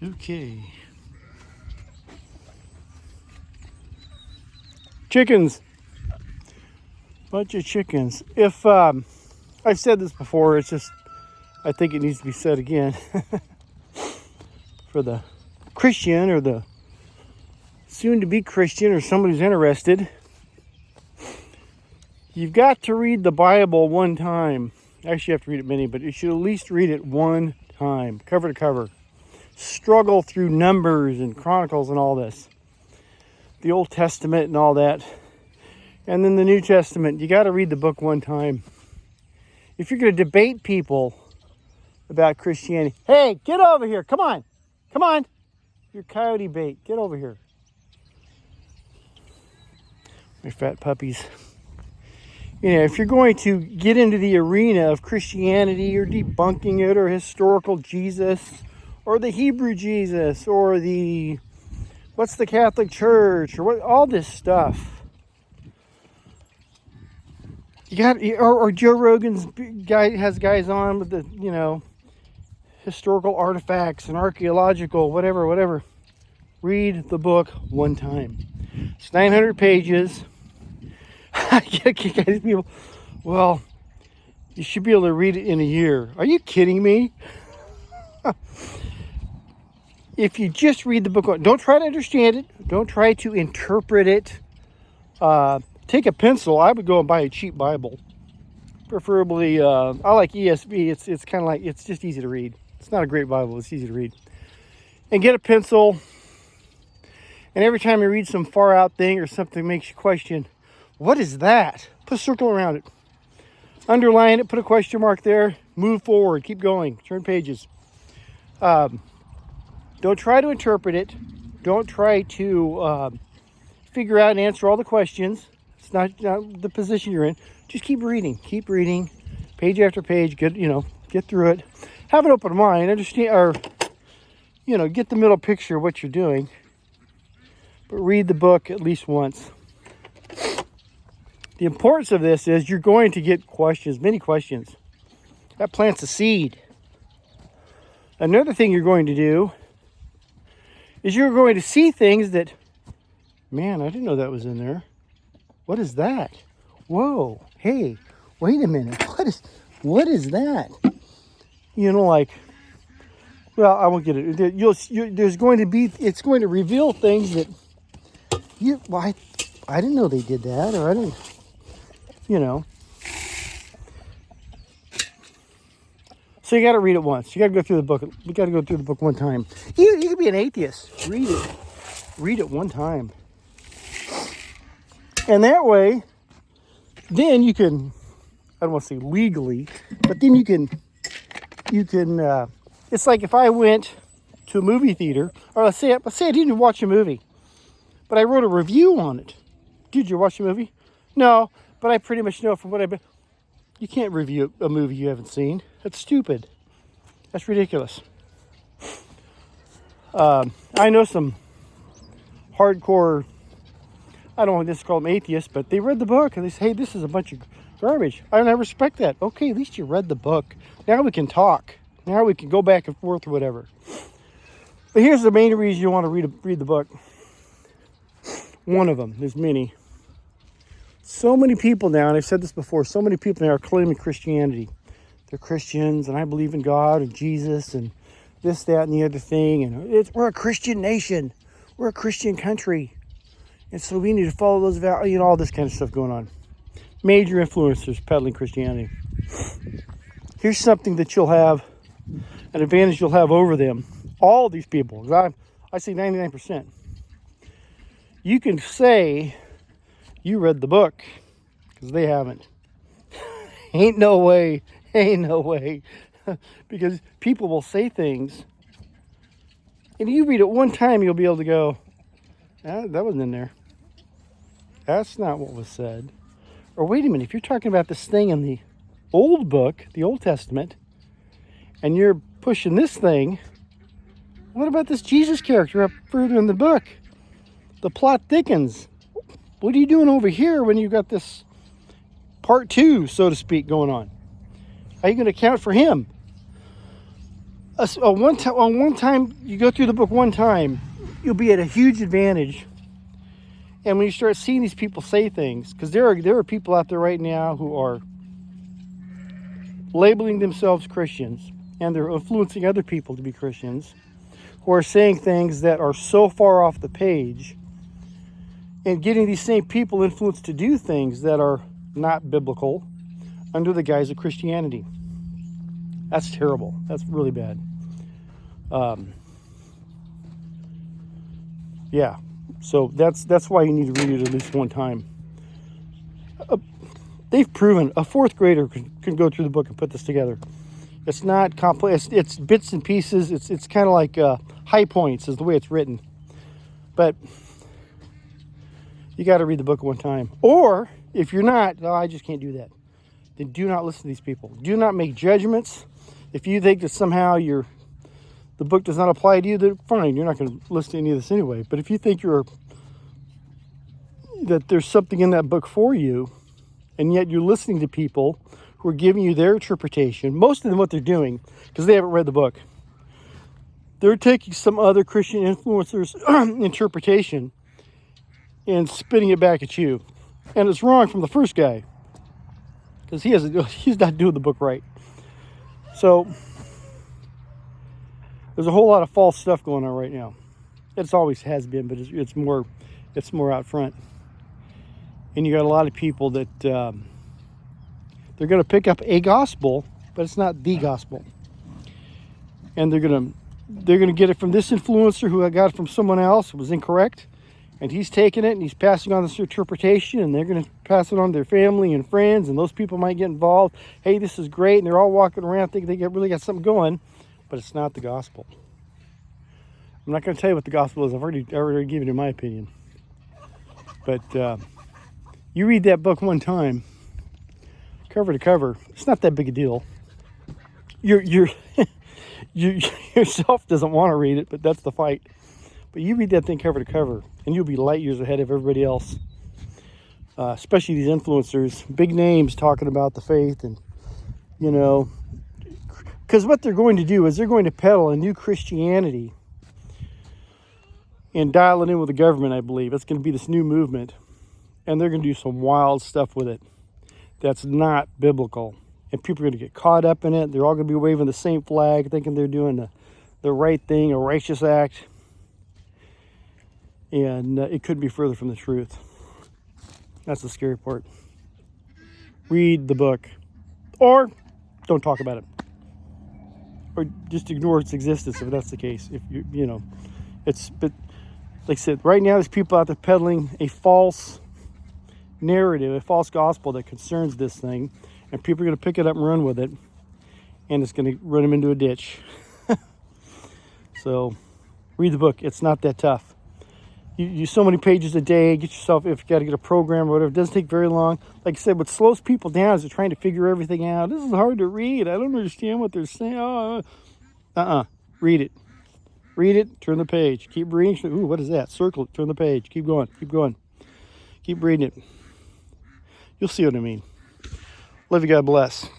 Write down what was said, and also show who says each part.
Speaker 1: Okay. Chickens. Bunch of chickens. If I've said this before, it's just I think it needs to be said again. For the Christian or the soon-to-be Christian or somebody who's interested, you've got to read the Bible one time. Actually, you have to read it many, but you should at least read it one time, cover to cover. Struggle through Numbers and Chronicles and all this. The Old Testament and all that. And then the New Testament. You got to read the book one time. If you're going to debate people about Christianity, hey, get over here. Come on. Come on. You're coyote bait. Get over here. My fat puppies. You know, if you're going to get into the arena of Christianity or debunking it or historical Jesus or the Hebrew Jesus or the, what's the Catholic Church or what, all this stuff. You got, or Joe Rogan's guy has guys on with the, you know, historical artifacts and archaeological, whatever. Read the book one time. It's 900 pages. People, well, you should be able to read it in a year. Are you kidding me? If you just read the book, don't try to understand it. Don't try to interpret it. Take a pencil. I would go and buy a cheap Bible. Preferably, I like ESV. It's kind of like, it's just easy to read. It's not a great Bible. It's easy to read. And get a pencil. And every time you read some far out thing or something makes you question, what is that? Put a circle around it. Underline it. Put a question mark there. Move forward. Keep going. Turn pages. Don't try to interpret it. Don't try to figure out and answer all the questions. It's not the position you're in. Just keep reading. Keep reading. Page after page. Get through it. Have an open mind. Understand, or, get the middle picture of what you're doing. But read the book at least once. The importance of this is you're going to get questions, many questions. That plants a seed. Another thing you're going to do is you're going to see things that, man, I didn't know that was in there. What is that? Whoa, hey, wait a minute. What is that? Well, I won't get it. It's going to reveal things that I didn't know they did that, or I didn't, So you got to read it once. You got to go through the book. You got to go through the book one time. You can be an atheist. Read it. Read it one time. And that way, then you can, I don't want to say legally, but then you can, it's like if I went to a movie theater, or let's say I didn't watch a movie, but I wrote a review on it. Did you watch the movie? No, but I pretty much know from what I've been. You can't review a movie you haven't seen. That's stupid. That's ridiculous. I know some hardcore, I don't want to just call them atheists, but they read the book and they say, hey, this is a bunch of garbage. And I respect that. Okay, at least you read the book. Now we can talk. Now we can go back and forth or whatever. But here's the main reason you want to read the book. One of them. There's many. So many people now, and I've said this before, so many people now are claiming Christianity. They're Christians, and I believe in God and Jesus and this, that, and the other thing. And we're a Christian nation. We're a Christian country. And so we need to follow those values, all this kind of stuff going on. Major influencers peddling Christianity. Here's something that you'll have, an advantage you'll have over them. All these people, I say 99%. You can say you read the book, because they haven't. Ain't no way. Because people will say things, and you read it one time, you'll be able to go, that wasn't in there. That's not what was said. Or wait a minute, if you're talking about this thing in the old book, the Old Testament, and you're pushing this thing, what about this Jesus character up further in the book? The plot thickens. What are you doing over here when you got this part 2, so to speak, going on? How are you going to account for him? On one time, you go through the book one time, you'll be at a huge advantage. And when you start seeing these people say things, because there are people out there right now who are labeling themselves Christians, and they're influencing other people to be Christians, who are saying things that are so far off the page, and getting these same people influenced to do things that are not biblical under the guise of Christianity. That's terrible. That's really bad. Yeah. So that's why you need to read it at least one time. They've proven a fourth grader can go through the book and put this together. It's not complex. It's bits and pieces. It's kind of like high points is the way it's written. But you got to read the book one time. Or if you're not, oh, I just can't do that. Then do not listen to these people. Do not make judgments. If you think that somehow the book does not apply to you, then fine, you're not going to listen to any of this anyway. But if you think that there's something in that book for you, and yet you're listening to people who are giving you their interpretation, most of them what they're doing, because they haven't read the book, they're taking some other Christian influencer's interpretation and spitting it back at you. And it's wrong from the first guy, because he's not doing the book right. So there's a whole lot of false stuff going on right now. It's always has been, but it's more out front. And you got a lot of people that they're going to pick up a gospel, but it's not the gospel. And they're going to get it from this influencer who got it from someone else who was incorrect, and he's taking it and he's passing on this interpretation, and they're going to pass it on to their family and friends, and those people might get involved. Hey, this is great, and they're all walking around thinking they really got something going. But it's not the gospel. I'm not going to tell you what the gospel is. I've already given you my opinion. But you read that book one time, cover to cover. It's not that big a deal. You yourself doesn't want to read it, but that's the fight. But you read that thing cover to cover, and you'll be light years ahead of everybody else. Especially these influencers, big names talking about the faith, and because what they're going to do is they're going to peddle a new Christianity and dial it in with the government, I believe. It's going to be this new movement. And they're going to do some wild stuff with it that's not biblical. And people are going to get caught up in it. They're all going to be waving the same flag, thinking they're doing the right thing, a righteous act. And it could be further from the truth. That's the scary part. Read the book. Or don't talk about it. Or just ignore its existence if that's the case. If but like I said, right now there's people out there peddling a false narrative, a false gospel that concerns this thing, and people are going to pick it up and run with it, and it's going to run them into a ditch. So, read the book. It's not that tough. You use so many pages a day. Get yourself, if you got to get a program or whatever, it doesn't take very long. Like I said, what slows people down is they're trying to figure everything out. This is hard to read. I don't understand what they're saying. Read it. Read it. Turn the page. Keep reading. Ooh, what is that? Circle it. Turn the page. Keep going. Keep going. Keep reading it. You'll see what I mean. Love you. God bless.